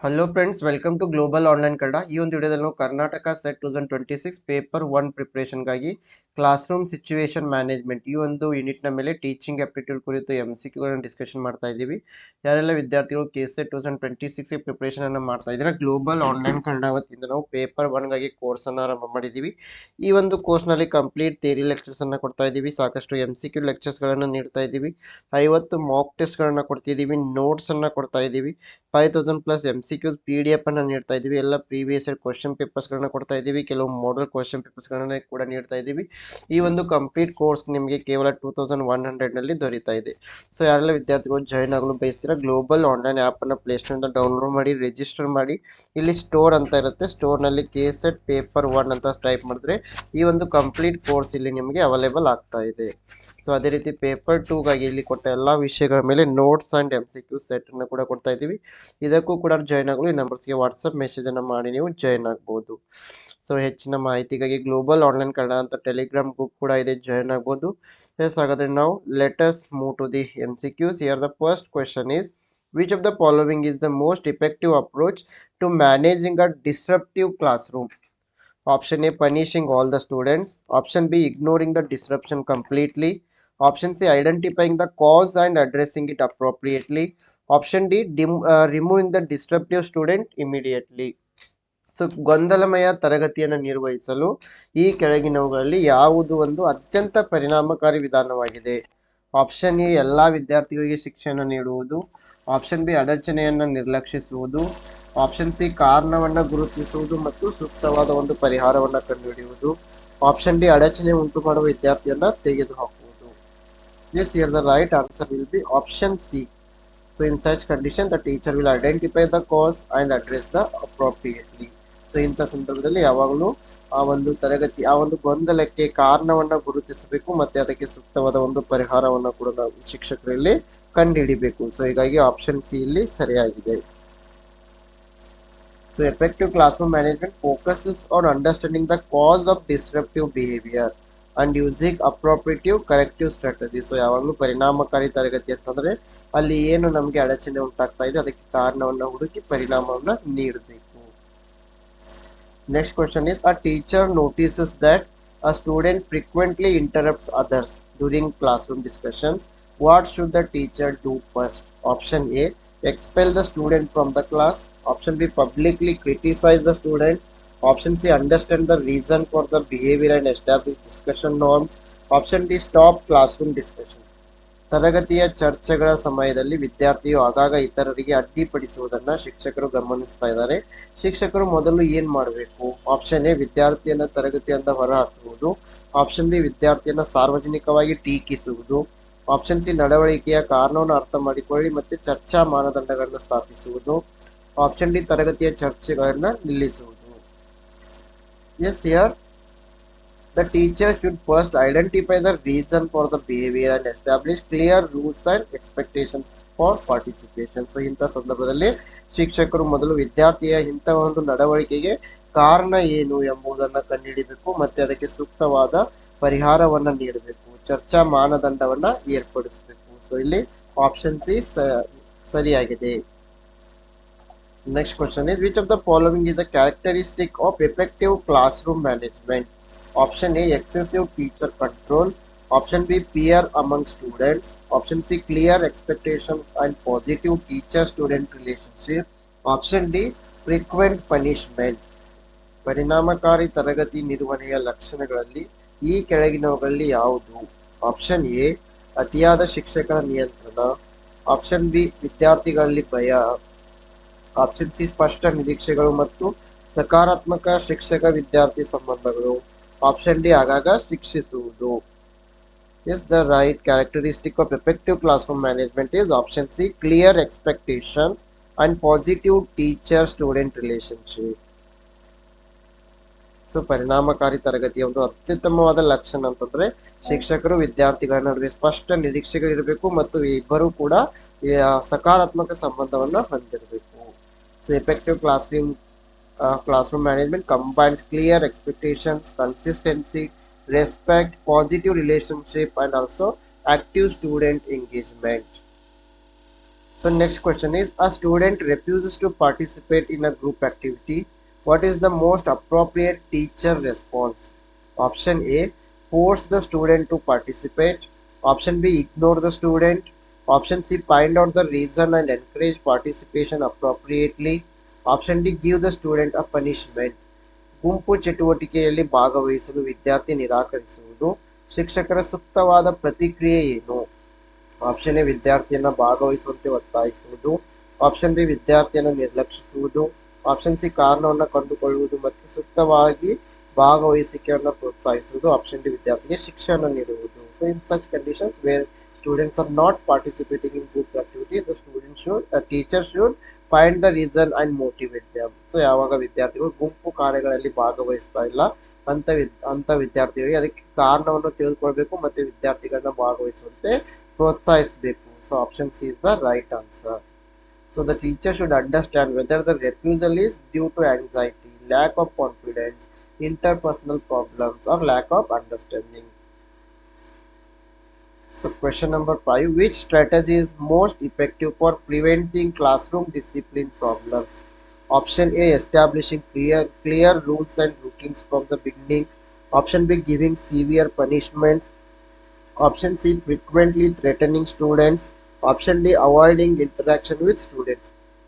Hello friends, welcome to global online Kannada. ಈ ಒಂದು ವಿಡಿಯೋದಲ್ಲಿ ನಾವು ಕರ್ನಾಟಕ ಸೆಟ್ 2026 ಪೇಪರ್ 1 ಪ್ರಿಪರೇಷನ್ಗಾಗಿ ಕ್ಲಾಸ್ ರೂಮ್ ಸಿಚುವೇಶನ್ ಮ್ಯಾನೇಜ್ಮೆಂಟ್ ಈ ಒಂದು ಯೂನಿಟ್ನ ಮೇಲೆ ಟೀಚಿಂಗ್ ಆಪ್ಟಿಟ್ಯೂಡ್ ಕುರಿತು MCQಗಳನ್ನು ಡಿಸ್ಕಷನ್ ಮಾಡ್ತಾ ಇದ್ದೀವಿ. ಯಾರೆಲ್ಲ ವಿದ್ಯಾರ್ಥಿಗಳು KSET 2026 ಪ್ರಿಪರೇಷನ್ ಅನ್ನು ಮಾಡ್ತಾ ಇದ್ದೀರಾ, ಗ್ಲೋಬಲ್ ಆನ್ಲೈನ್ ಕನ್ನಡ ವತಿಯಿಂದ ನಾವು ಪೇಪರ್ 1ಗಾಗಿ ಕೋರ್ಸ್ ಅನ್ನು ಆರಂಭ ಮಾಡಿದ್ದೀವಿ. ಈ ಒಂದು ಕೋರ್ಸ್ನಲ್ಲಿ ಕಂಪ್ಲೀಟ್ ಥಿಯರಿ ಲೆಕ್ಚರ್ಸ್ ಅನ್ನು ಕೊಡ್ತಾ ಇದ್ದೀವಿ, ಸಾಕಷ್ಟು MCQ ಲೆಕ್ಚರ್ಸ್ಗಳನ್ನು ನೀಡ್ತಾ ಇದ್ದೀವಿ, 50 ಮಾಕ್ ಟೆಸ್ಟ್ಗಳನ್ನು ಕೊಡ್ತಿದ್ದೀವಿ, ನೋಟ್ಸ್ ಅನ್ನು ಕೊಡ್ತಾ ಇದ್ದೀವಿ, 5000+ MCQs PDF ಅನ್ನು ನೀಡ್ತಾ ಇದ್ದೀವಿ. ಎಲ್ಲ ಪ್ರೀವಿಯಸ್ ಇಯರ್ ಕ್ವಶನ್ ಪೇಪರ್ಸ್ಗಳನ್ನ ಕೊಡ್ತಾ ಇದ್ದೀವಿ, ಕೆಲವು ಮಾಡೆಲ್ ಕ್ವಶನ್ ಪೇಪರ್ಸ್ಗಳನ್ನ ಕೂಡ ನೀಡ್ತಾ ಇದ್ದೀವಿ. ಈ ಒಂದು ಕಂಪ್ಲೀಟ್ ಕೋರ್ಸ್ ನಿಮಗೆ ಕೇವಲ 2100 ನಲ್ಲಿ ದೊರೀತಾ ಇದೆ. ಸೊ ಯಾರೆಲ್ಲ ವಿದ್ಯಾರ್ಥಿಗಳು ಜಾಯ್ನ್ ಆಗಲು ಬಯಸ್ತೀರಾ, ಗ್ಲೋಬಲ್ ಆನ್ಲೈನ್ ಆ್ಯಪ್ ಅನ್ನು ಪ್ಲೇಸ್ಟೋರಿಂದ ಡೌನ್ಲೋಡ್ ಮಾಡಿ ರಿಜಿಸ್ಟರ್ ಮಾಡಿ. ಇಲ್ಲಿ ಸ್ಟೋರ್ ಅಂತ ಇರುತ್ತೆ, ಸ್ಟೋರ್ನಲ್ಲಿ KSET ಪೇಪರ್ 1 ಅಂತ ಟೈಪ್ ಮಾಡಿದ್ರೆ ಈ ಒಂದು ಕಂಪ್ಲೀಟ್ ಕೋರ್ಸ್ ಇಲ್ಲಿ ನಿಮಗೆ ಅವೈಲೇಬಲ್ ಆಗ್ತಾ ಇದೆ. ಸೊ ಅದೇ ರೀತಿ ಪೇಪರ್ 2ಗಾಗಿ ಇಲ್ಲಿ ಕೊಟ್ಟ ಎಲ್ಲ ವಿಷಯಗಳ ಮೇಲೆ ನೋಟ್ಸ್ ಆ್ಯಂಡ್ MCQ ಸೆಟ್ ಅನ್ನು ಕೂಡ ಕೊಡ್ತಾ ಇದ್ದೀವಿ. ಇದಕ್ಕೂ ಕೂಡ ಜಾಯ್ನ್ ಆಗಲು ಈ ನಂಬರ್ಸ್ಗೆ ವಾಟ್ಸಪ್ ಮೆಸೇಜ್ ಅನ್ನು ಮಾಡಿ ನೀವು ಜಾಯ್ನ್ ಆಗ್ಬೋದು. ಸೊ ಹೆಚ್ಚಿನ ಮಾಹಿತಿಗಾಗಿ ಗ್ಲೋಬಲ್ ಆನ್ಲೈನ್ ಕನ್ನಡ ಅಂತ ಟೆಲಿಗ್ರಾಮ್ ಗ್ರೂಪ್ ಕೂಡ ಇದೆ, ಜಾಯ್ನ್ ಆಗ್ಬೋದು. ಎಸ್, ಹಾಗಾದ್ರೆ ನಾವು let us move to the MCQs. Here the first question is, which of the following is the most effective approach to managing a disruptive classroom? Option A, punishing all the students. Option B, ignoring the disruption completely. Option C, identifying the cause and addressing it appropriately. Option D, removing the disruptive student immediately. So ಗೊಂದಲಮಯ ತರಗತಿಯನ್ನು ನಿರ್ವಹಿಸಲು ಈ ಕೆಳಗಿನವುಗಳಲ್ಲಿ ಯಾವುದು ಒಂದು ಅತ್ಯಂತ ಪರಿಣಾಮಕಾರಿ ವಿಧಾನವಾಗಿದೆ? ಆಪ್ಷನ್ ಎ, ಎಲ್ಲ ವಿದ್ಯಾರ್ಥಿಗಳಿಗೆ ಶಿಕ್ಷೆಯನ್ನು ನೀಡುವುದು. ಆಪ್ಷನ್ ಬಿ, ಅಡಚಣೆಯನ್ನು ನಿರ್ಲಕ್ಷಿಸುವುದು. ಆಪ್ಷನ್ ಸಿ, ಕಾರಣವನ್ನು ಗುರುತಿಸುವುದು ಮತ್ತು ಸೂಕ್ತವಾದ ಒಂದು ಪರಿಹಾರವನ್ನು ಕಂಡುಹಿಡಿಯುವುದು. ಆಪ್ಷನ್ ಡಿ, ಅಡಚಣೆ ಉಂಟು ಮಾಡುವ ವಿದ್ಯಾರ್ಥಿಯನ್ನು ತೆಗೆದುಹಾಕುವುದು. Yes, here the right answer will be option C. So in such condition, the teacher will identify the cause and address the appropriately. So ಇಂಥ ಸಂದರ್ಭದಲ್ಲಿ ಯಾವಾಗಲೂ ಆ ಒಂದು ತರಗತಿ ಆ ಒಂದು ಗೊಂದಲಕ್ಕೆ ಕಾರಣವನ್ನು ಗುರುತಿಸಬೇಕು ಮತ್ತೆ ಅದಕ್ಕೆ ಸೂಕ್ತವಾದ ಒಂದು ಪರಿಹಾರವನ್ನು ಕೂಡ ನಾವು ಶಿಕ್ಷಕರಲ್ಲಿ ಕಂಡುಹಿಡಿಬೇಕು. ಸೊ ಹೀಗಾಗಿ ಆಪ್ಷನ್ ಸಿ ಇಲ್ಲಿ ಸರಿಯಾಗಿದೆ. So effective classroom management focuses on understanding the cause of disruptive behaviour and using appropriative corrective strategy. So ಯಾವಾಗಲೂ ಪರಿಣಾಮಕಾರಿ ತರಗತಿ ಅಂತಂದ್ರೆ ಅಲ್ಲಿ ಏನು ನಮಗೆ ಅಡಚಣೆ ಉಂಟಾಗ್ತಾ ಇದೆ ಅದಕ್ಕೆ ಕಾರಣವನ್ನು ಹುಡುಕಿ ಪರಿಣಾಮವನ್ನು ನೀಡಬೇಕು. Next question is, a teacher notices that a student frequently interrupts others during classroom discussions. What should the teacher do first? Option A, expel the student from the class. Option B, publicly criticize the student. Option C, understand the reason for the behavior and establish discussion norms. Option D, stop classroom discussions. ತರಗತಿಯ ಚರ್ಚೆಗಳ ಸಮಯದಲ್ಲಿ ವಿದ್ಯಾರ್ಥಿಯು ಆಗಾಗ ಇತರರಿಗೆ ಅಡ್ಡಿಪಡಿಸುವುದನ್ನು ಶಿಕ್ಷಕರು ಗಮನಿಸ್ತಾ ಇದ್ದಾರೆ. ಶಿಕ್ಷಕರು ಮೊದಲು ಏನ್ ಮಾಡಬೇಕು? ಆಪ್ಷನ್ ಎ, ವಿದ್ಯಾರ್ಥಿಯನ್ನ ತರಗತಿಯಿಂದ ಹೊರಹಾಕುವುದು. ಆಪ್ಷನ್ ಬಿ, ವಿದ್ಯಾರ್ಥಿಯನ್ನ ಸಾರ್ವಜನಿಕವಾಗಿ ಟೀಕಿಸುವುದು. ಆಪ್ಷನ್ ಸಿ, ನಡವಳಿಕೆಯ ಕಾರಣವನ್ನು ಅರ್ಥ ಮಾಡಿಕೊಳ್ಳಿ ಮತ್ತೆ ಚರ್ಚಾ ಮಾನದಂಡಗಳನ್ನು ಸ್ಥಾಪಿಸುವುದು. ಆಪ್ಷನ್ ಡಿ, ತರಗತಿಯ ಚರ್ಚೆಗಳನ್ನ ನಿಲ್ಲಿಸುವುದು. Yes, here the teacher should first identify the reason for the behavior and establish clear rules and expectations for participation. So ಇಂಥ ಸಂದರ್ಭದಲ್ಲಿ ಶಿಕ್ಷಕರು ಮೊದಲು ವಿದ್ಯಾರ್ಥಿಯ ಇಂಥ ಒಂದು ನಡವಳಿಕೆಗೆ ಕಾರಣ ಏನು ಎಂಬುದನ್ನು ಕಂಡುಹಿಡಿಬೇಕು ಮತ್ತೆ ಅದಕ್ಕೆ ಸೂಕ್ತವಾದ ಪರಿಹಾರವನ್ನು ನೀಡಬೇಕು, ಚರ್ಚಾ ಮಾನದಂಡವನ್ನ ಏರ್ಪಡಿಸಬೇಕು. ಸೊ ಇಲ್ಲಿ ಆಪ್ಷನ್ ಸಿ ಸರಿಯಾಗಿದೆ. Next question is, which of the following is the characteristic of effective classroom management? Option A, excessive teacher control. Option B, fear among students. Option C, clear expectations and positive teacher-student relationship. Option D, frequent punishment. ಪರಿಣಾಮಕಾರಿ ತರಗತಿ ನಿರ್ವಹಣೆಯ ಲಕ್ಷಣಗಳಲ್ಲಿ ಈ ಕೆಳಗಿನವುಗಳಲ್ಲಿ ಯಾವುದು? Option A, ಅತಿಯಾದ ಶಿಕ್ಷಕರ ನಿಯಂತ್ರಣ. Option B, ವಿದ್ಯಾರ್ಥಿಗಳಲ್ಲಿ ಭಯ. ಆಪ್ಷನ್ ಸಿ, ಸ್ಪಷ್ಟ ನಿರೀಕ್ಷೆಗಳು ಮತ್ತು ಸಕಾರಾತ್ಮಕ ಶಿಕ್ಷಕ ವಿದ್ಯಾರ್ಥಿ ಸಂಬಂಧಗಳು. ಆಪ್ಷನ್ ಡಿ, ಆಗಾಗ ಶಿಕ್ಷಿಸುವುದು. Yes, the right characteristic of effective classroom management is option C, clear expectations and positive teacher-student relationship. So ಪರಿಣಾಮಕಾರಿ ತರಗತಿಯ ಒಂದು ಅತ್ಯುತ್ತಮವಾದ ಲಕ್ಷಣ ಅಂತಂದ್ರೆ ಶಿಕ್ಷಕರು ವಿದ್ಯಾರ್ಥಿಗಳ ನಡುವೆ ಸ್ಪಷ್ಟ ನಿರೀಕ್ಷೆಗಳಿರಬೇಕು ಮತ್ತು ಇಬ್ಬರು ಕೂಡ ಸಕಾರಾತ್ಮಕ ಸಂಬಂಧವನ್ನು ಹೊಂದಿರಬೇಕು. So effective classroom management combines clear expectations, consistency, respect, positive relationship and also active student engagement. So next question is, a student refuses to participate in a group activity. What is the most appropriate teacher response? Option A, force the student to participate. Option B, ignore the student. Option C, find out the reason and encourage participation appropriately. Option D, give the student a punishment. ಗುಂಪು ಚಟುವಟಿಕೆಯಲ್ಲಿ ಭಾಗವಹಿಸಲು ವಿದ್ಯಾರ್ಥಿ ನಿರಾಕರಿಸುವುದು, ಶಿಕ್ಷಕರ ಸೂಕ್ತವಾದ ಪ್ರತಿಕ್ರಿಯೆ ಏನು? Option A, ವಿದ್ಯಾರ್ಥಿಯನ್ನ ಭಾಗವಹಿಸುವಂತೆ ಒತ್ತಾಯಿಸುವುದು. ಆಪ್ಷನ್ ಬಿ, ವಿದ್ಯಾರ್ಥಿಯನ್ನು ನಿರ್ಲಕ್ಷಿಸುವುದು. ಆಪ್ಷನ್ ಸಿ, ಕಾರಣವನ್ನು ಕಂಡುಕೊಳ್ಳುವುದು ಮತ್ತು ಸೂಕ್ತವಾಗಿ ಭಾಗವಹಿಸಿಕೆಯನ್ನು ಪ್ರೋತ್ಸಾಹಿಸುವುದು. ಆಪ್ಷನ್ ಡಿ, ವಿದ್ಯಾರ್ಥಿಗೆ ಶಿಕ್ಷಣ ನೀಡುವುದು. So in such conditions where students are not participating in group activities, a teacher should find the reason and motivate them. So ಯಾವಾಗ ವಿದ್ಯಾರ್ಥಿಗಳು ಗುಂಪು ಕಾರ್ಯಗಳಲ್ಲಿ ಭಾಗವಹಿಸ್ತಾ ಇಲ್ಲ ಅಂತ ವಿದ್ಯಾರ್ಥಿಗಳಿಗೆ ಅದಕ್ಕೆ ಕಾರಣವನ್ನು ತಿಳಿದುಕೊಳ್ಬೇಕು ಮತ್ತೆ ವಿದ್ಯಾರ್ಥಿಗಳನ್ನ ಭಾಗವಹಿಸುವಂತೆ ಪ್ರೋತ್ಸಾಹಿಸಬೇಕು. So option C is the right answer. So the teacher should understand whether the refusal is due to anxiety, lack of confidence, interpersonal problems, or lack of understanding. So question number 5, which strategy is most effective for preventing classroom discipline problems? Option A, establishing clear rules and routines from the beginning. Option B, giving severe punishments. Option C, frequently threatening students. Option D, avoiding interaction with students.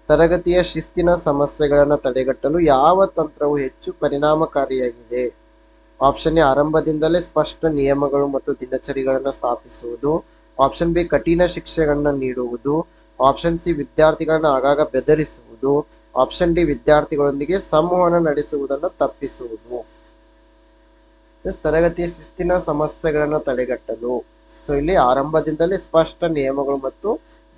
ತರಗತಿಯ ಶಿಸ್ತಿನ ಸಮಸ್ಯೆಗಳನ್ನು ತಡೆಗಟ್ಟಲು ಯಾವ ತಂತ್ರವು ಹೆಚ್ಚು ಪರಿಣಾಮಕಾರಿಯಾಗಿದೆ? Option A, ಆರಂಭದಿಂದಲೇ ಸ್ಪಷ್ಟ ನಿಯಮಗಳು ಮತ್ತು ದಿನಚರಿಗಳನ್ನು ಸ್ಥಾಪಿಸುವುದು. ಆಪ್ಷನ್ ಬಿ, ಕಠಿಣ ಶಿಕ್ಷೆಗಳನ್ನ ನೀಡುವುದು. ಆಪ್ಷನ್ ಸಿ, ವಿದ್ಯಾರ್ಥಿಗಳನ್ನ ಆಗಾಗ ಬೆದರಿಸುವುದು. ಆಪ್ಷನ್ ಡಿ, ವಿದ್ಯಾರ್ಥಿಗಳೊಂದಿಗೆ ಸಂವಹನ ನಡೆಸುವುದನ್ನು ತಪ್ಪಿಸುವುದು. ತರಗತಿಯ ಶಿಸ್ತಿನ ಸಮಸ್ಯೆಗಳನ್ನು ತಡೆಗಟ್ಟಲು ಸೊ ಇಲ್ಲಿ ಆರಂಭದಿಂದಲೇ ಸ್ಪಷ್ಟ ನಿಯಮಗಳು ಮತ್ತು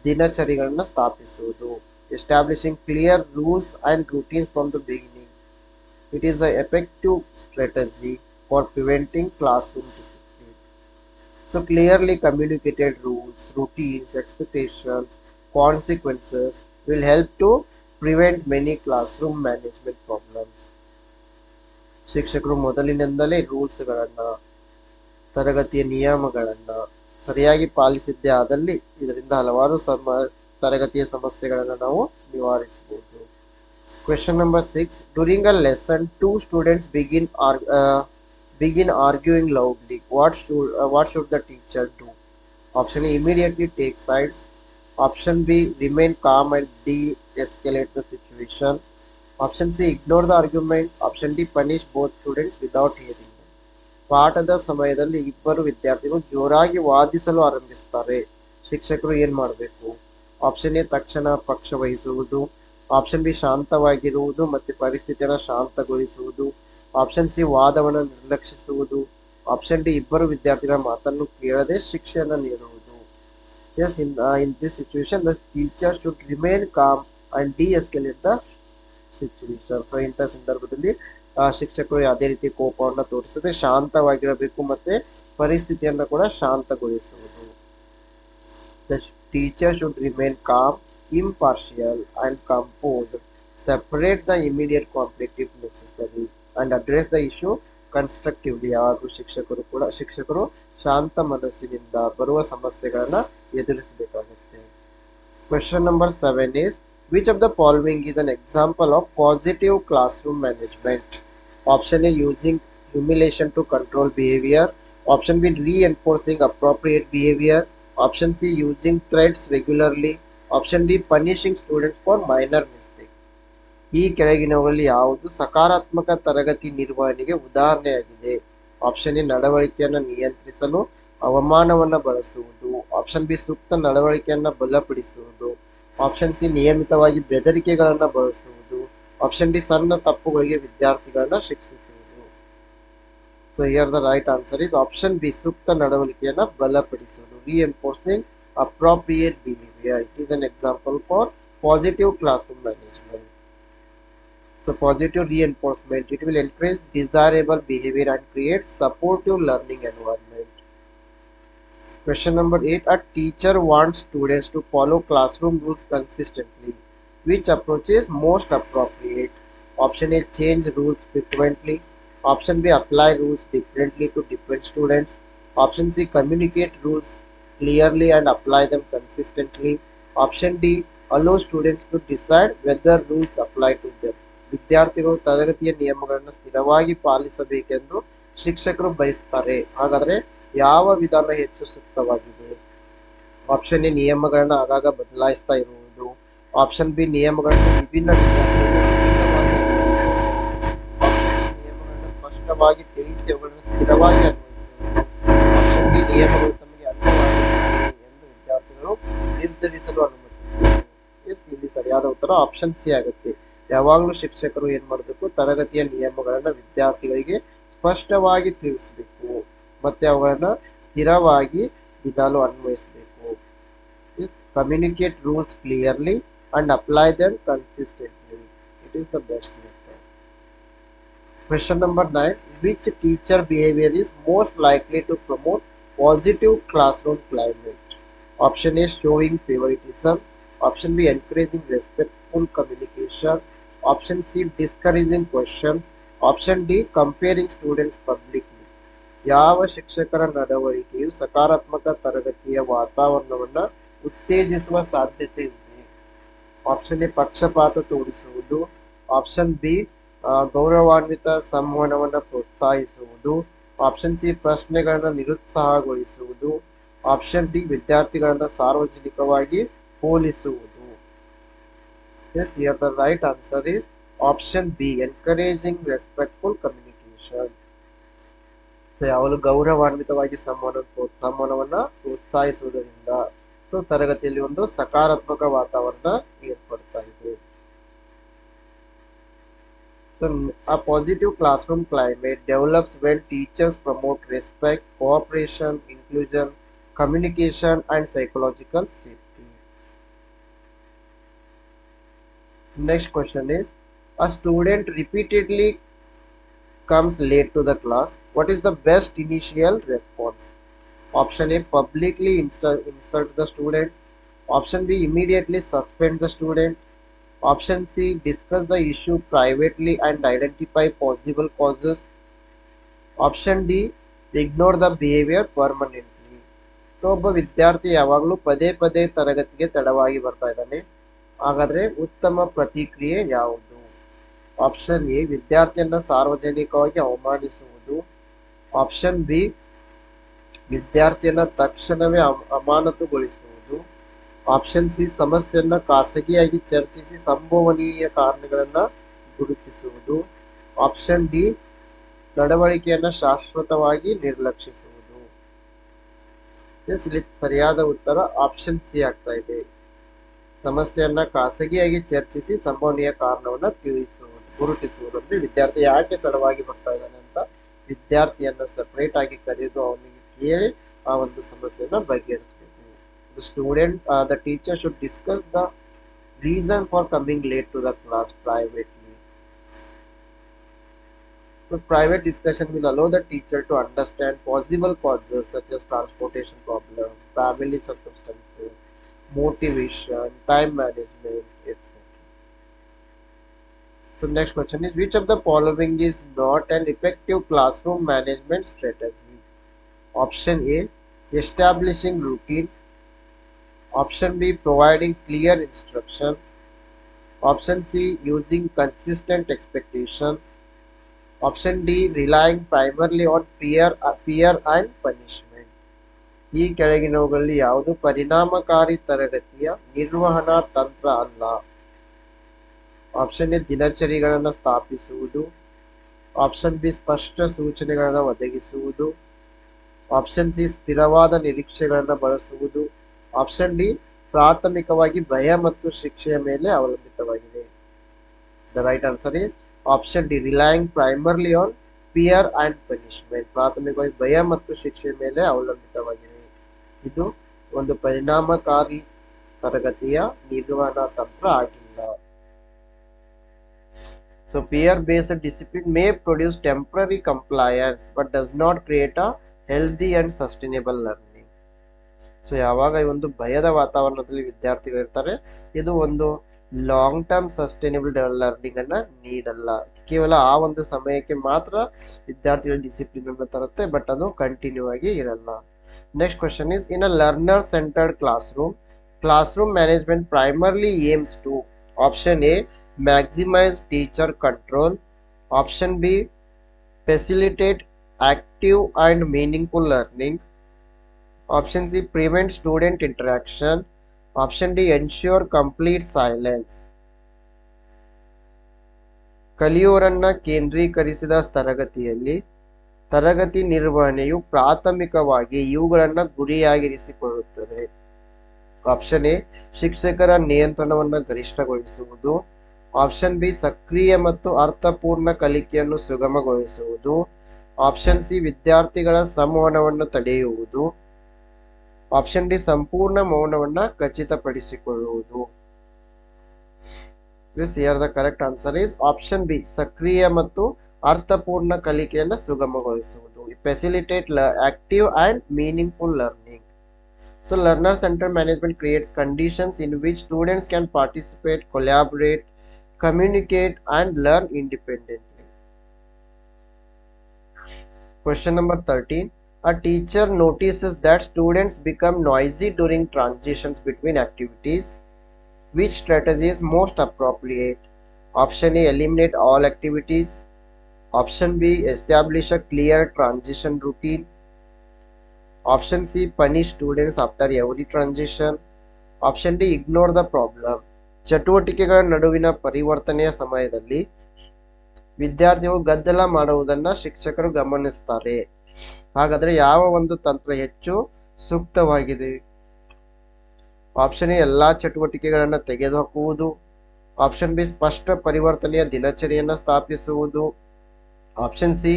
ದಿನಚರಿಗಳನ್ನ ಸ್ಥಾಪಿಸುವುದು. Establishing clear rules and routines from the beginning. It is a effective strategy for preventing classroom discipline. So clearly communicated rules, routines, expectations, consequences will help to prevent many classroom management problems. ಶಿಕ್ಷಕರು ಮೊದಲಿನಿಂದಲೇ ರೂಲ್ಸ್ಗಳನ್ನ ತರಗತಿಯ ನಿಯಮಗಳನ್ನ ಸರಿಯಾಗಿ ಪಾಲಿಸಿದ್ದೇ ಆದಲ್ಲಿ ಇದರಿಂದ ಹಲವಾರು ತರಗತಿಯ ಸಮಸ್ಯೆಗಳನ್ನು ನಾವು ನಿವಾರಿಸಬಹುದು. Question number 6, during a lesson two students begin arguing loudly. What should the teacher do? Option A, immediately take sides. Option B, remain calm and de-escalate the situation. Option C, ignore the argument. Option D, punish both students without hearing them. ಪಾಠದ ಸಮಯದಲ್ಲಿ ಇಬ್ಬರು ವಿದ್ಯಾರ್ಥಿಗಳು ಜೋರಾಗಿ ವಾದಿಸಲು ಆರಂಭಿಸುತ್ತಾರೆ. ಶಿಕ್ಷಕರು ಏನ್ ಮಾಡಬೇಕು? Option A, ತಕ್ಷಣ ಪಕ್ಷ ವಹಿಸುವುದು. ಆಪ್ಷನ್ ಬಿ, ಶಾಂತವಾಗಿರುವುದು ಮತ್ತು ಪರಿಸ್ಥಿತಿಯನ್ನು ಶಾಂತಗೊಳಿಸುವುದು. ಆಪ್ಷನ್ ಸಿ, ವಾದವನ್ನು ನಿರ್ಲಕ್ಷಿಸುವುದು. ಆಪ್ಷನ್ ಡಿ, ಇಬ್ಬರು ವಿದ್ಯಾರ್ಥಿಗಳ ಮಾತನ್ನು ಕೇಳದೆ ಶಿಕ್ಷೆಯನ್ನು ನೀಡುವುದು. Yes, in this situation the teacher should remain calm and de-escalate the situation. So ಇಂಥ ಸಂದರ್ಭದಲ್ಲಿ ಶಿಕ್ಷಕರು ಯಾವುದೇ ರೀತಿ ಕೋಪವನ್ನು ತೋರಿಸದೆ ಶಾಂತವಾಗಿರಬೇಕು ಮತ್ತೆ ಪರಿಸ್ಥಿತಿಯನ್ನು ಕೂಡ ಶಾಂತಗೊಳಿಸುವುದು. The teacher should remain calm, impartial and composed, separate the immediate conflict if necessary and address the issue constructively. ಹಾಗೂ ಶಿಕ್ಷಕರು ಶಾಂತ ಮನಸ್ಸಿನಿಂದ ಬರುವ ಸಮಸ್ಯೆಗಳನ್ನ ಎದುರಿಸಬೇಕಾಗುತ್ತೆ. Question number 7 is, which of the following is an example of positive classroom management? Option A, using humiliation to control behavior. Option B, reinforcing appropriate behavior. Option C, using threats regularly. Option D, punishing students for minor mistakes. ಈ ಕೆಳಗಿನವುಗಳಲ್ಲಿ ಯಾವುದು ಸಕಾರಾತ್ಮಕ ತರಗತಿ ನಿರ್ವಹಣೆಗೆ ಉದಾಹರಣೆಯಾಗಿದೆ? Option A, ನಡವಳಿಕೆಯನ್ನು ನಿಯಂತ್ರಿಸಲು ಅವಮಾನವನ್ನು ಬಳಸುವುದು. ಆಪ್ಷನ್ ಬಿ, ಸೂಕ್ತ ನಡವಳಿಕೆಯನ್ನು ಬಲಪಡಿಸುವುದು. ಆಪ್ಷನ್ ಸಿ, ನಿಯಮಿತವಾಗಿ ಬೆದರಿಕೆಗಳನ್ನು ಬಳಸುವುದು. ಆಪ್ಷನ್ ಡಿ, ಸಣ್ಣ ತಪ್ಪುಗಳಿಗೆ ವಿದ್ಯಾರ್ಥಿಗಳನ್ನ ಶಿಕ್ಷಿಸುವುದು. So here the right answer is option B, ಸೂಕ್ತ ನಡವಳಿಕೆಯನ್ನು ಬಲಪಡಿಸುವುದು. Reinforcing appropriate behavior. It is an example for positive classroom management. So positive reinforcement, it will encourage desirable behavior and create supportive learning environment. Question number 8, a teacher wants students to follow classroom rules consistently. Which approach is most appropriate? Option A, change rules frequently. Option B, apply rules differently to different students. Option C, communicate rules clearly and apply them consistently. Option D allow students to decide whether rules apply to them. ವಿದ್ಯಾರ್ಥಿಗಳು ತರಗತಿಯ ನಿಯಮಗಳನ್ನು ಸ್ಥಿರವಾಗಿ ಪಾಲಿಸಬೇಕೆಂದು ಶಿಕ್ಷಕರು ಬಯಸ್ತಾರೆ. ಹಾಗಾದ್ರೆ ಯಾವ ವಿಧಾನ ಹೆಚ್ಚು ಸೂಕ್ತವಾಗಿದೆ? ಆಪ್ಷನ್ ಎ ನಿಯಮಗಳನ್ನು ಆಗಾಗ ಬದಲಾಯಿಸ್ತಾ ಇರುವುದು. ಆಪ್ಷನ್ ಬಿ ನಿಯಮಗಳನ್ನು ವಿಭಿನ್ನ ನಿಯಮಗಳನ್ನು ಸ್ಪಷ್ಟವಾಗಿ ತಿಳಿಸಿ ಅವುಗಳನ್ನು ಸ್ಥಿರವಾಗಿ ಅನ್ವಯಿಸುವುದು. ಆಪ್ಷನ್ ಡಿ ನಿಯಮಗಳು ತಮಗೆ ಅರ್ಥವಾಗುತ್ತವೆ ಎಂದು ವಿದ್ಯಾರ್ಥಿಗಳು ನಿರ್ಧರಿಸಲು ಅನುಮತಿಸುವುದು. ಎಸ್, ಇಲ್ಲಿ ಸರಿಯಾದ ಉತ್ತರ ಆಪ್ಷನ್ ಸಿ ಆಗುತ್ತೆ. ಯಾವಾಗಲೂ ಶಿಕ್ಷಕರು ಏನ್ ಮಾಡಬೇಕು? ತರಗತಿಯ ನಿಯಮಗಳನ್ನ ವಿದ್ಯಾರ್ಥಿಗಳಿಗೆ ಸ್ಪಷ್ಟವಾಗಿ ತಿಳಿಸಬೇಕು ಮತ್ತೆ ಅವುಗಳನ್ನ ಸ್ಥಿರವಾಗಿ ದಿನಾಲು ಅನ್ವಯಿಸಬೇಕು. Communicate rules clearly and apply them consistently. It is the best method. Question number 9. Which teacher behavior is most likely to promote positive classroom climate? Option A, showing favoritism. Option B, encouraging respectful communication. Option C, discouraging questions. Option D, comparing students publicly. ಯಾವ ಶಿಕ್ಷಕರ ನಡವಳಿಕೆಯು ಸಕಾರಾತ್ಮಕ ತರಗತಿಯ ವಾತಾವರಣವನ್ನ ಉತ್ತೇಜಿಸುವ ಸಾಧ್ಯತೆ ಇದೆ? Option A, ಪಕ್ಷಪಾತ ತೋರಿಸುವುದು. ಆಪ್ಷನ್ ಬಿ, ಗೌರವಾನ್ವಿತ ಸಂವಹನವನ್ನು ಪ್ರೋತ್ಸಾಹಿಸುವುದು. ಆಪ್ಷನ್ ಸಿ, ಪ್ರಶ್ನೆಗಳನ್ನ ನಿರುತ್ಸಾಹಗೊಳಿಸುವುದು. ಆಪ್ಷನ್ ಡಿ, ವಿದ್ಯಾರ್ಥಿಗಳನ್ನ ಸಾರ್ವಜನಿಕವಾಗಿ ಹೋಲಿಸುವುದು. Yes, here the right answer is option B, encouraging respectful communication. ಯಾವಾಗಲೂ ಗೌರವಾನ್ವಿತವಾಗಿ ಸಂವಹನವನ್ನ ಪ್ರೋತ್ಸಾಹಿಸುವುದರಿಂದ ತರಗತಿಯಲ್ಲಿ ಒಂದು ಸಕಾರಾತ್ಮಕ ವಾತಾವರಣ ಏರ್ಪಡ್ತಾ ಇದೆ. A positive classroom climate develops when teachers promote respect, cooperation, inclusion, communication, and psychological safety. Next question is, a student repeatedly comes late to the class. What is the best initial response? Option A, publicly insult the student. Option B, immediately suspend the student. Option C, discuss the issue privately and identify possible causes. Option D, ignore the behavior permanently. ಒಬ್ಬ ವಿದ್ಯಾರ್ಥಿ ಯಾವಾಗಲೂ ಪದೇ ಪದೇ ತರಗತಿಗೆ ತಡವಾಗಿ ಬರ್ತಾ ಇದ್ದಾನೆ. ಹಾಗಾದ್ರೆ ಉತ್ತಮ ಪ್ರತಿಕ್ರಿಯೆ ಯಾವುದು? ಆಪ್ಷನ್ ಎ, ವಿದ್ಯಾರ್ಥಿಯನ್ನ ಸಾರ್ವಜನಿಕವಾಗಿ ಅವಮಾನಿಸುವುದು. ಆಪ್ಷನ್ ಬಿ, ವಿದ್ಯಾರ್ಥಿಯನ್ನ ತಕ್ಷಣವೇ ಅಮಾನತುಗೊಳಿಸುವುದು. ಆಪ್ಷನ್ ಸಿ, ಸಮಸ್ಯೆಯನ್ನ ಖಾಸಗಿಯಾಗಿ ಚರ್ಚಿಸಿ ಸಂಭವನೀಯ ಕಾರಣಗಳನ್ನ ಗುರುತಿಸುವುದು. ಆಪ್ಷನ್ ಡಿ, ನಡವಳಿಕೆಯನ್ನ ಶಾಶ್ವತವಾಗಿ ನಿರ್ಲಕ್ಷಿಸುವುದು. ಇಲ್ಲಿ ಸರಿಯಾದ ಉತ್ತರ ಆಪ್ಷನ್ ಸಿ ಆಗ್ತಾ ಇದೆ. ಸಮಸ್ಯೆಯನ್ನ ಖಾಸಗಿಯಾಗಿ ಚರ್ಚಿಸಿ ಸಂಭವನೀಯ ಕಾರಣವನ್ನ ಗುರುತಿಸುವುದು. ಅಂದ್ರೆ ವಿದ್ಯಾರ್ಥಿ ಯಾಕೆ ತಡವಾಗಿ ಬರ್ತಾ ಇದ್ದಾನೆ ಅಂತ ವಿದ್ಯಾರ್ಥಿಯನ್ನ ಸಪರೇಟ್ ಆಗಿ ಕರೆದು ಅವನಿಗೆ ಕೇಳಿ ಆ ಒಂದು ಸಮಸ್ಯೆಯನ್ನ ಬಗೆಹರಿಸಬೇಕು. The teacher should discuss the reason for coming late to the class privately. So private discussion will allow the teacher to understand possible causes such as transportation problems, family circumstances, motivation, time management, etc. So next question is, which of the following is not an effective classroom management strategy? Option A, establishing routines. Option B, providing clear instructions. Option C, using consistent expectations. Option D, relying primarily on fear and punishment. ಈ ಕೆಳಗಿನವುಗಳಲ್ಲಿ ಯಾವುದು ಪರಿಣಾಮಕಾರಿ ತರಗತಿಯ ನಿರ್ವಹಣಾ ತಂತ್ರ ಅಲ್ಲ? Option A, ದಿನಚರಿಗಳನ್ನು ಸ್ಥಾಪಿಸುವುದು. Option B, ಸ್ಪಷ್ಟ ಸೂಚನೆಗಳನ್ನು ಒದಗಿಸುವುದು. ಆಪ್ಷನ್ ಸಿ, ಸ್ಥಿರವಾದ ನಿರೀಕ್ಷೆಗಳನ್ನು ಬಳಸುವುದು. ಆಪ್ಷನ್ ಡಿ, ಪ್ರಾಥಮಿಕವಾಗಿ ಭಯ ಮತ್ತು ಶಿಕ್ಷೆಯ ಮೇಲೆ ಅವಲಂಬಿತವಾಗಿದೆ. The right answer is option D, relying primarily on fear and punishment. ಪ್ರಾಥಮಿಕವಾಗಿ ಭಯ ಮತ್ತು ಶಿಕ್ಷೆಯ ಮೇಲೆ ಅವಲಂಬಿತವಾಗಿದೆ. ಇದು ಒಂದು ಪರಿಣಾಮಕಾರಿ ತರಗತಿಯ ನಿರ್ವಹಣಾ ತಂತ್ರ ಆಗಿಲ್ಲ. So peer-based discipline may produce temporary compliance but does not create a healthy and sustainable learning. So ಯಾವಾಗ ಈ ಒಂದು ಭಯದ ವಾತಾವರಣದಲ್ಲಿ ವಿದ್ಯಾರ್ಥಿಗಳು ಇರ್ತಾರೆ, ಇದು ಒಂದು ಲಾಂಗ್ ಟರ್ಮ್ ಸಸ್ಟೈನೇಬಲ್ ಲರ್ನಿಂಗ್ ಅನ್ನ ನೀಡಲ್ಲ. ಕೇವಲ ಆ ಒಂದು ಸಮಯಕ್ಕೆ ಮಾತ್ರ ವಿದ್ಯಾರ್ಥಿಗಳ ಡಿಸಿಪ್ಲಿನ್ ಅನ್ನು ತರುತ್ತೆ, ಬಟ್ ಅದು ಕಂಟಿನ್ಯೂ ಆಗಿ ಇರಲ್ಲ. Next question is, in a learner centred classroom Classroom management primarily aims to option A maximize teacher control, option B facilitate active and meaningful learning, option C prevent student interaction, option D ensure complete silence. ಕಲಿಯೋರನ್ನ ಕೇಂದ್ರೀಕರಿಸಿದ ತರಗತಿಯಲ್ಲಿ ತರಗತಿ ನಿರ್ವಹಣೆಯು ಪ್ರಾಥಮಿಕವಾಗಿ ಇವುಗಳನ್ನು ಗುರಿಯಾಗಿರಿಸಿಕೊಳ್ಳುತ್ತದೆ. Option A ಶಿಕ್ಷಕರ ನಿಯಂತ್ರಣವನ್ನು ಗರಿಷ್ಠಗೊಳಿಸುವುದು, option B ಸಕ್ರಿಯ ಮತ್ತು ಅರ್ಥಪೂರ್ಣ ಕಲಿಕೆಯನ್ನು ಸುಗಮಗೊಳಿಸುವುದು, ಆಪ್ಷನ್ ಸಿ ವಿದ್ಯಾರ್ಥಿಗಳ ಸಂವಹನವನ್ನು ತಡೆಯುವುದು, ಆಪ್ಷನ್ ಡಿ ಸಂಪೂರ್ಣ ಮೌನವನ್ನು ಖಚಿತಪಡಿಸಿಕೊಳ್ಳುವುದು. Here the correct answer is option B ಸಕ್ರಿಯ ಮತ್ತು ಅರ್ಥಪೂರ್ಣ ಕಲಿಕೆಯನ್ನು ಸುಗಮಗೊಳಿಸುವುದು. Facilitate active and meaningful learning. So learner centered management creates conditions in which students can participate, collaborate, communicate and learn independently. Question number 13. A teacher notices that students become noisy during transitions between activities. Which strategy is most appropriate? Option A eliminate all activities, option B establish a clear transition routine, option C punish students after every transition, option D ignore the problem. ಚಟುವಟಿಕೆಗಳ ನಡುವಿನ ಪರಿವರ್ತನೆಯ ಸಮಯದಲ್ಲಿ ವಿದ್ಯಾರ್ಥಿಗಳು ಗದ್ದಲ ಮಾಡುವುದನ್ನು ಶಿಕ್ಷಕರು ಗಮನಿಸುತ್ತಾರೆ. ಹಾಗಾದರೆ ಯಾವ ಒಂದು ತಂತ್ರ ಹೆಚ್ಚು ಸೂಕ್ತವಾಗಿದೆ? ಆಪ್ಷನ್ ಎ ಎಲ್ಲಾ ಚಟುವಟಿಕೆಗಳನ್ನು ತೆಗೆದುಹಾಕುವುದು, ಆಪ್ಷನ್ ಬಿ ಸ್ಪಷ್ಟ ಪರಿವರ್ತನೆಯ ದಿನಚರಿಯನ್ನು ಸ್ಥಾಪಿಸುವುದು, ಆಪ್ಷನ್ ಸಿ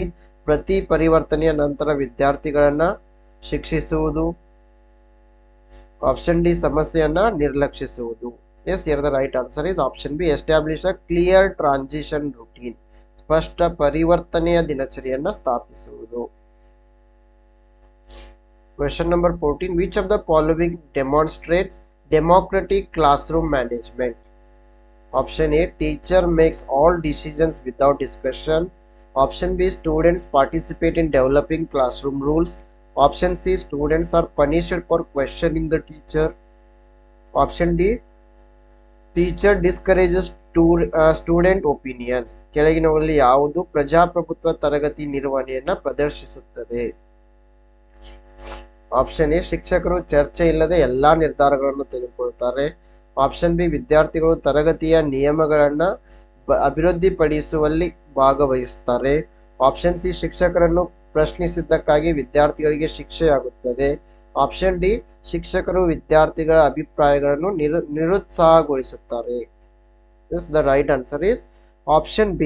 ಪ್ರತಿ ಪರಿವರ್ತನೆಯ ನಂತರ ವಿದ್ಯಾರ್ಥಿಗಳನ್ನ ಶಿಕ್ಷಿಸುವುದು, ಆಪ್ಷನ್ ಡಿ ಸಮಸ್ಯೆಯನ್ನ ನಿರ್ಲಕ್ಷಿಸುವುದು. Yes, here the right answer is option B establish a clear transition routine. ಸ್ಪಷ್ಟ ಪರಿವರ್ತನೆಯ ದಿನಚರಿಯನ್ನು ಸ್ಥಾಪಿಸುವುದು. Question number 14. Which of the following demonstrates democratic classroom management? Option A teacher makes all decisions without discussion, option B students participate in developing classroom rules, option C students are punished for questioning the teacher, option D teacher discourages student opinions. ಕೆಳಗಿನವುಗಳಲ್ಲಿ ಯಾವುದು ಪ್ರಜಾಪ್ರಭುತ್ವ ತರಗತಿ ನಿರ್ವಹಣೆಯನ್ನು ಪ್ರದರ್ಶಿಸುತ್ತದೆ? Option A ಶಿಕ್ಷಕರು ಚರ್ಚೆ ಇಲ್ಲದೆ ಎಲ್ಲಾ ನಿರ್ಧಾರಗಳನ್ನು ತೆಗೆದುಕೊಳ್ಳುತ್ತಾರೆ, ಆಪ್ಷನ್ ಬಿ ವಿದ್ಯಾರ್ಥಿಗಳು ತರಗತಿಯ ನಿಯಮಗಳನ್ನು ಅಭಿವೃದ್ಧಿಪಡಿಸುವಲ್ಲಿ ಭಾಗವಹಿಸುತ್ತಾರೆ, ಆಪ್ಷನ್ ಸಿ ಶಿಕ್ಷಕರನ್ನು ಪ್ರಶ್ನಿಸಿದ್ದಕ್ಕಾಗಿ ವಿದ್ಯಾರ್ಥಿಗಳಿಗೆ ಶಿಕ್ಷೆಯಾಗುತ್ತದೆ, ಆಪ್ಷನ್ ಡಿ ಶಿಕ್ಷಕರು ವಿದ್ಯಾರ್ಥಿಗಳ ಅಭಿಪ್ರಾಯಗಳನ್ನು ನಿರುತ್ಸಾಹಗೊಳಿಸುತ್ತಾರೆ. Yes, the right answer is option B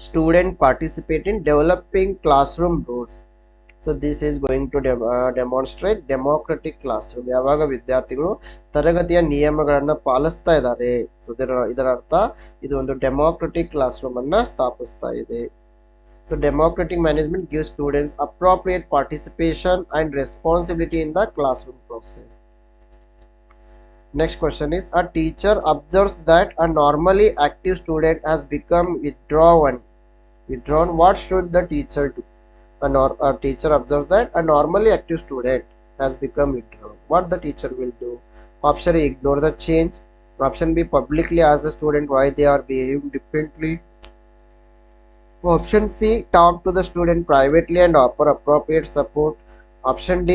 student participate in developing classroom rules. So this is going to demonstrate democratic classroom. ಯಾವಾಗ ವಿದ್ಯಾರ್ಥಿಗಳು ತರಗತಿಯ ನಿಯಮಗಳನ್ನು ಪಾಲಿಸ್ತಾ ಇದ್ದಾರೆ, ಇದರ ಅರ್ಥ ಇದು ಒಂದು ಡೆಮೋಕ್ರೆಟಿಕ್ ಕ್ಲಾಸ್ ರೂಮ್ ಅನ್ನ ಸ್ಥಾಪಿಸ್ತಾ ಇದೆ. So democratic management gives students appropriate participation and responsibility in the classroom process. Next question is, a teacher observes that a normally active student has become withdrawn. What should the teacher do? A teacher observes that a normally active student has become withdrawn. What the teacher will do? Option A ignore the change, option B publicly ask the student why they are behaving differently, option C talk to the student privately and offer appropriate support, option D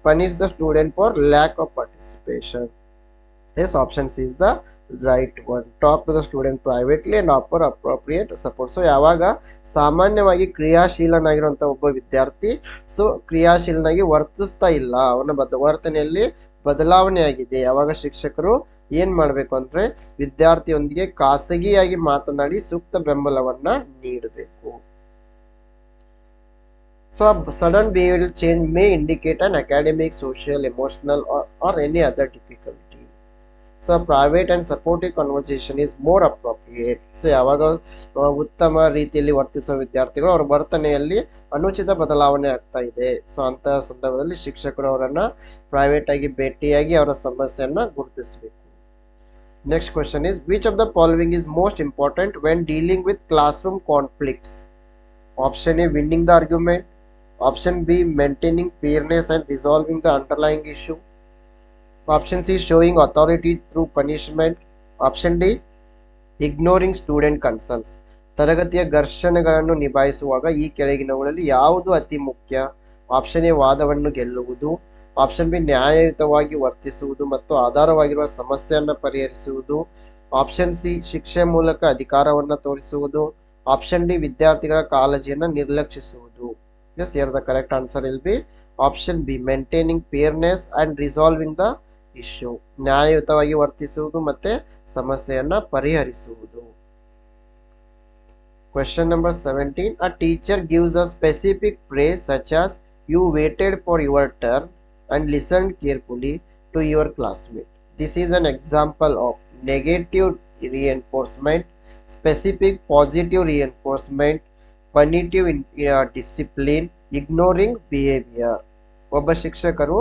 punish the student for lack of participation. Yes, option C is the right one. Talk to the student privately and offer appropriate support. So ಯಾವಾಗ ಸಾಮಾನ್ಯವಾಗಿ ಕ್ರಿಯಾಶೀಲನಾಗಿರುವಂಥ ಒಬ್ಬ ವಿದ್ಯಾರ್ಥಿ ಕ್ರಿಯಾಶೀಲನಾಗಿ ವರ್ತಿಸ್ತಾ ಇಲ್ಲ, ಅವನ ವರ್ತನೆಯಲ್ಲಿ ಬದಲಾವಣೆ ಆಗಿದೆ, ಯಾವಾಗ ಶಿಕ್ಷಕರು ಏನ್ ಮಾಡಬೇಕು ಅಂದ್ರೆ ವಿದ್ಯಾರ್ಥಿಯೊಂದಿಗೆ ಖಾಸಗಿಯಾಗಿ ಮಾತನಾಡಿ ಸೂಕ್ತ ಬೆಂಬಲವನ್ನ ನೀಡಬೇಕು. So a sudden behavioral change may indicate an academic, social, emotional or any other difficulty. So a private and supportive conversation is more appropriate. So ಯಾವಾಗ ಉತ್ತಮ ರೀತಿಯಲ್ಲಿ ವರ್ತಿಸುವ ವಿದ್ಯಾರ್ಥಿಗಳು ಅವರ ವರ್ತನೆಯಲ್ಲಿ ಅನುಚಿತ ಬದಲಾವಣೆ ಆಗ್ತಾ ಇದೆ, ಸೊ ಅಂತಹ ಸಂದರ್ಭದಲ್ಲಿ ಶಿಕ್ಷಕರು ಅವರನ್ನ ಪ್ರೈವೇಟ್ ಆಗಿ ಭೇಟಿಯಾಗಿ ಅವರ ಸಮಸ್ಯೆಯನ್ನ ಗುರುತಿಸಬೇಕು. Next question is, which of the following is most important when dealing with classroom conflicts? Option A winning the argument, option B maintaining fairness and resolving the underlying issue, option C showing authority through punishment. Option D ignoring student concerns. ತರಗತಿಯ ಘರ್ಷಣೆಗಳನ್ನು ನಿಭಾಯಿಸುವಾಗ ಈ ಕೆಳಗಿನವುಗಳಲ್ಲಿ ಯಾವುದು ಅತಿ ಮುಖ್ಯ? Option A ವಾದವನ್ನು ಗೆಲ್ಲುವುದು. Option B ನ್ಯಾಯಯುತವಾಗಿ ವರ್ತಿಸುವುದು ಮತ್ತು ಆಧಾರವಾಗಿರುವ ಸಮಸ್ಯೆಯನ್ನು ಪರಿಹರಿಸುವುದು. ಆಪ್ಷನ್ ಸಿ ಶಿಕ್ಷೆ ಮೂಲಕ ಅಧಿಕಾರವನ್ನು ತೋರಿಸುವುದು. ಆಪ್ಷನ್ ಡಿ ವಿದ್ಯಾರ್ಥಿಗಳ ಕಾಳಜಿಯನ್ನು ನಿರ್ಲಕ್ಷಿಸುವುದು. Yes, here the correct answer will be option B maintaining fairness and resolving the issue. ನ್ಯಾಯಯುತವಾಗಿ ವರ್ತಿಸುವುದು ಮತ್ತೆ ಸಮಸ್ಯೆಯನ್ನ ಪರಿಹರಿಸುವುದು. Question number 17. A teacher gives a specific praise such as you waited for your turn and listened carefully to your classmate. This is an example of negative reinforcement, specific positive reinforcement, punitive discipline, ignoring behavior. ಒಬ್ಬ ಶಿಕ್ಷಕರು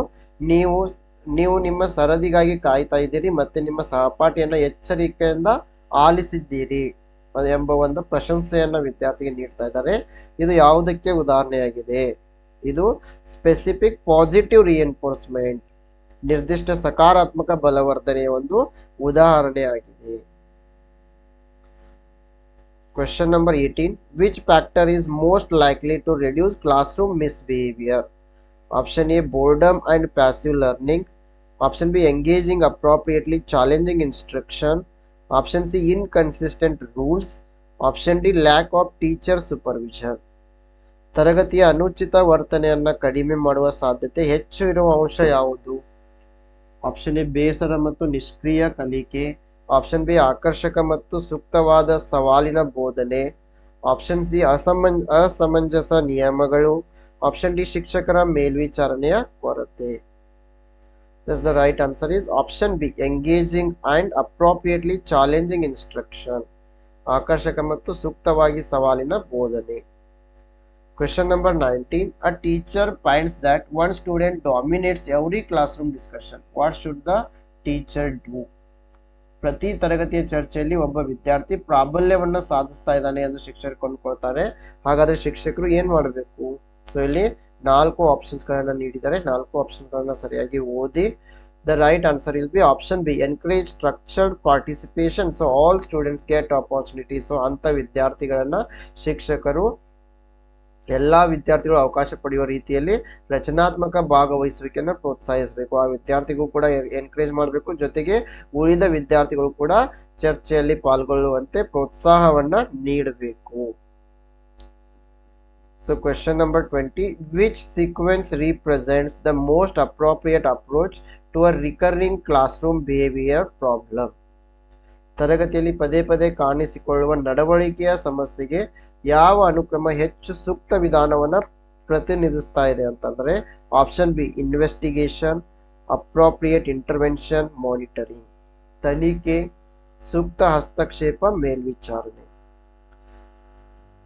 ನೀವು ನಿಮ್ಮ ಸರದಿಗಾಗಿ ಕಾಯ್ತಾ ಇದ್ದೀರಿ ಮತ್ತೆ ನಿಮ್ಮ ಸಹಪಾಠಿಯನ್ನ ಎಚ್ಚರಿಕೆಯಿಂದ ಆಲಿಸಿದ್ದೀರಿ ಎಂಬ ಒಂದು ಪ್ರಶಂಸೆಯನ್ನ ವಿದ್ಯಾರ್ಥಿಗೆ ನೀಡ್ತಾ ಇದ್ದಾರೆ. ಇದು ಯಾವುದಕ್ಕೆ ಉದಾಹರಣೆಯಾಗಿದೆ? ಇದು ಸ್ಪೆಸಿಫಿಕ್ ಪಾಸಿಟಿವ್ ರಿಎನ್ಫೋರ್ಸ್ಮೆಂಟ್, ನಿರ್ದಿಷ್ಟ ಸಕಾರಾತ್ಮಕ ಬಲವರ್ಧನೆಯ ಒಂದು ಉದಾಹರಣೆಯಾಗಿದೆ. Question number 18. Which factor is most likely to reduce classroom misbehavior? Option A boredom and passive learning. Option B engaging appropriately challenging instruction. Option C inconsistent rules. Option D lack of teacher supervision. ತರಗತಿಯ ಅನುಚಿತ ವರ್ತನೆಯನ್ನ ಕಡಿಮೆ ಮಾಡುವ ಸಾಧ್ಯತೆ ಹೆಚ್ಚು ಇರುವ ಅಂಶ ಯಾವುದು? Option A ಬೇಸರ ಮತ್ತು ನಿಷ್ಕ್ರಿಯ ಕಲಿಕೆ. ಆಪ್ಷನ್ ಬಿ ಆಕರ್ಷಕ ಮತ್ತು ಸೂಕ್ತವಾದ ಸವಾಲಿನ ಬೋಧನೆ. ಆಪ್ಷನ್ ಸಿ ಅಸಮಂಜಸ ನಿಯಮಗಳು. ಆಪ್ಷನ್ ಡಿ ಶಿಕ್ಷಕರ ಮೇಲ್ವಿಚಾರಣೆಯ ಕೊರತೆ. Thus the right answer is option B engaging and appropriately challenging instruction. ಆಕರ್ಷಕ ಮತ್ತು ಸೂಕ್ತವಾಗಿ ಸವಾಲಿನ ಬೋಧನೆ. Question number 19. A teacher finds that one student dominates every classroom discussion. What should the teacher do? ಪ್ರತಿ ತರಗತಿಯ ಚರ್ಚೆಯಲ್ಲಿ ಒಬ್ಬ ವಿದ್ಯಾರ್ಥಿ ಪ್ರಾಬಲ್ಯವನ್ನ ಸಾಧಿಸ್ತಾ ಇದ್ದಾನೆ ಎಂದು ಶಿಕ್ಷಕರು ಕೊಂಡ್ಕೊಳ್ತಾರೆ. ಹಾಗಾದ್ರೆ ಶಿಕ್ಷಕರು ಏನ್ ಮಾಡಬೇಕು? ಸೊ ಇಲ್ಲಿ 4 ಆಪ್ಷನ್ಸ್ ಗಳನ್ನ ನೀಡಿದ್ದಾರೆ. 4 ಆಪ್ಷನ್ ಗಳನ್ನ ಸರಿಯಾಗಿ ಓದಿ. The right answer will be option B encourage structured participation so all students get opportunity. So ಅಂತ ವಿದ್ಯಾರ್ಥಿಗಳನ್ನ ಶಿಕ್ಷಕರು ಎಲ್ಲಾ ವಿದ್ಯಾರ್ಥಿಗಳು ಅವಕಾಶ ಪಡೆಯುವ ರೀತಿಯಲ್ಲಿ ರಚನಾತ್ಮಕ ಭಾಗವಹಿಸುವಿಕೆಯನ್ನು ಪ್ರೋತ್ಸಾಹಿಸಬೇಕು. ಆ ವಿದ್ಯಾರ್ಥಿಗೂ ಕೂಡ ಎನ್ಕರೇಜ್ ಮಾಡಬೇಕು, ಜೊತೆಗೆ ಉಳಿದ ವಿದ್ಯಾರ್ಥಿಗಳು ಕೂಡ ಚರ್ಚೆಯಲ್ಲಿ ಪಾಲ್ಗೊಳ್ಳುವಂತೆ ಪ್ರೋತ್ಸಾಹವನ್ನ ನೀಡಬೇಕು. So question number 20. Which sequence represents the most appropriate approach to a recurring classroom behavior problem? ತರಗತಿಯಲ್ಲಿ ಪದೇ ಪದೇ ಕಾಣಿಸಿಕೊಳ್ಳುವ ನಡವಳಿಕೆಯ ಸಮಸ್ಯೆಗೆ ಯಾವ ಅನುಕ್ರಮ ಹೆಚ್ಚು ಸೂಕ್ತ ವಿಧಾನವನ್ನ ಪ್ರತಿನಿಧಿಸ್ತಾ ಇದೆ ಅಂತಂದ್ರೆ option B investigation, appropriate intervention, monitoring. ತನಿಖೆ, ಸೂಕ್ತ ಹಸ್ತಕ್ಷೇಪ, ಮೇಲ್ವಿಚಾರಣೆ.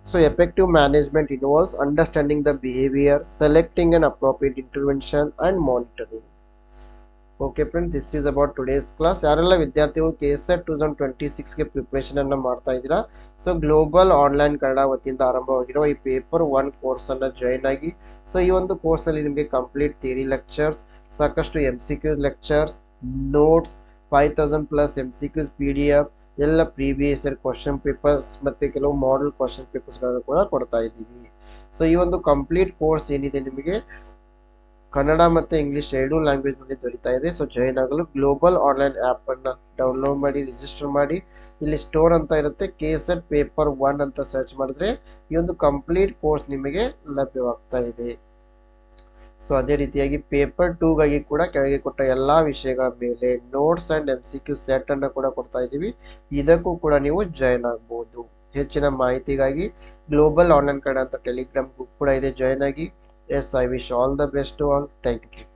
So effective management involves understanding the behavior, selecting an appropriate intervention and monitoring. Okay friends, this is about today's class. ಯಾರೆಲ್ಲ ವಿದ್ಯಾರ್ಥಿಗಳು KSET 2026 ಗೆ ಪ್ರಿಪರೇಷನ್ ಅನ್ನ ಮಾಡ್ತಾ ಇದ್ದೀರಾ, ಸೊ ಗ್ಲೋಬಲ್ ಆನ್ಲೈನ್ ಕನ್ನಡ ವತಿಯಿಂದ ಆರಂಭವಾಗಿರುವ ಈ ಪೇಪರ್ 1 ಕೋರ್ಸ್ ಅನ್ನ ಜಾಯಿನ್ ಆಗಿ. ಸೊ ಈ ಒಂದು ಕೋರ್ಸ್ ನಲ್ಲಿ ನಿಮಗೆ ಕಂಪ್ಲೀಟ್ ಥಿಯರಿ ಲೆಕ್ಚರ್ಸ್, ಸಾಕಷ್ಟು MCQ lectures, notes, 5000+ MCQs PDF, ಎಲ್ಲ ಪ್ರೀವಿಯಸ್ ಇಯರ್ ಕ್ವಶನ್ ಪೇಪರ್ಸ್ ಮತ್ತೆ ಕೆಲವು ಮಾಡೆಲ್ ಕ್ವಶನ್ ಪೇಪರ್ಸ್ ಗಳನ್ನು ಕೂಡ ಕೊಡ್ತಾ ಇದ್ದೀವಿ. ಸೊ ಈ ಒಂದು ಕಂಪ್ಲೀಟ್ ಕೋರ್ಸ್ ಏನಿದೆ ನಿಮಗೆ ಕನ್ನಡ ಮತ್ತೆ ಇಂಗ್ಲಿಷ್ ಎರಡೂ ಲ್ಯಾಂಗ್ವೇಜ್ ನಲ್ಲಿ ದೊರೀತಾ ಇದೆ. ಸೊ ಜಾಯಿನ್ ಆಗಲು ಗ್ಲೋಬಲ್ ಆನ್ಲೈನ್ ಆಪ್ ಅನ್ನ ಡೌನ್ಲೋಡ್ ಮಾಡಿ ರಿಜಿಸ್ಟರ್ ಮಾಡಿ. ಇಲ್ಲಿ ಸ್ಟೋರ್ ಅಂತ ಇರುತ್ತೆ, KSET ಪೇಪರ್ 1 ಅಂತ ಸರ್ಚ್ ಮಾಡಿದ್ರೆ ಈ ಒಂದು ಕಂಪ್ಲೀಟ್ ಕೋರ್ಸ್ ನಿಮಗೆ ಲಭ್ಯವಾಗ್ತಾ ಇದೆ. ಸೊ ಅದೇ ರೀತಿಯಾಗಿ ಪೇಪರ್ 2 ಗಾಗಿ ಕೂಡ ಕೆಳಗೆ ಕೊಟ್ಟ ಎಲ್ಲಾ ವಿಷಯಗಳ ಮೇಲೆ ನೋಟ್ಸ್ ಅಂಡ್ MCQ ಸೆಟ್ ಅನ್ನ ಕೂಡ ಕೊಡ್ತಾ ಇದ್ದೀವಿ. ಇದಕ್ಕೂ ಕೂಡ ನೀವು ಜಾಯಿನ್ ಆಗಬಹುದು. ಹೆಚ್ಚಿನ ಮಾಹಿತಿಗಾಗಿ ಗ್ಲೋಬಲ್ ಆನ್ಲೈನ್ ಕನ್ನಡ ಅಂತ ಟೆಲಿಗ್ರಾಮ್ ಗ್ರೂಪ್ ಕೂಡ ಇದೆ, ಜಾಯಿನ್ ಆಗಿ. Yes, I wish all the best to all. Thank you.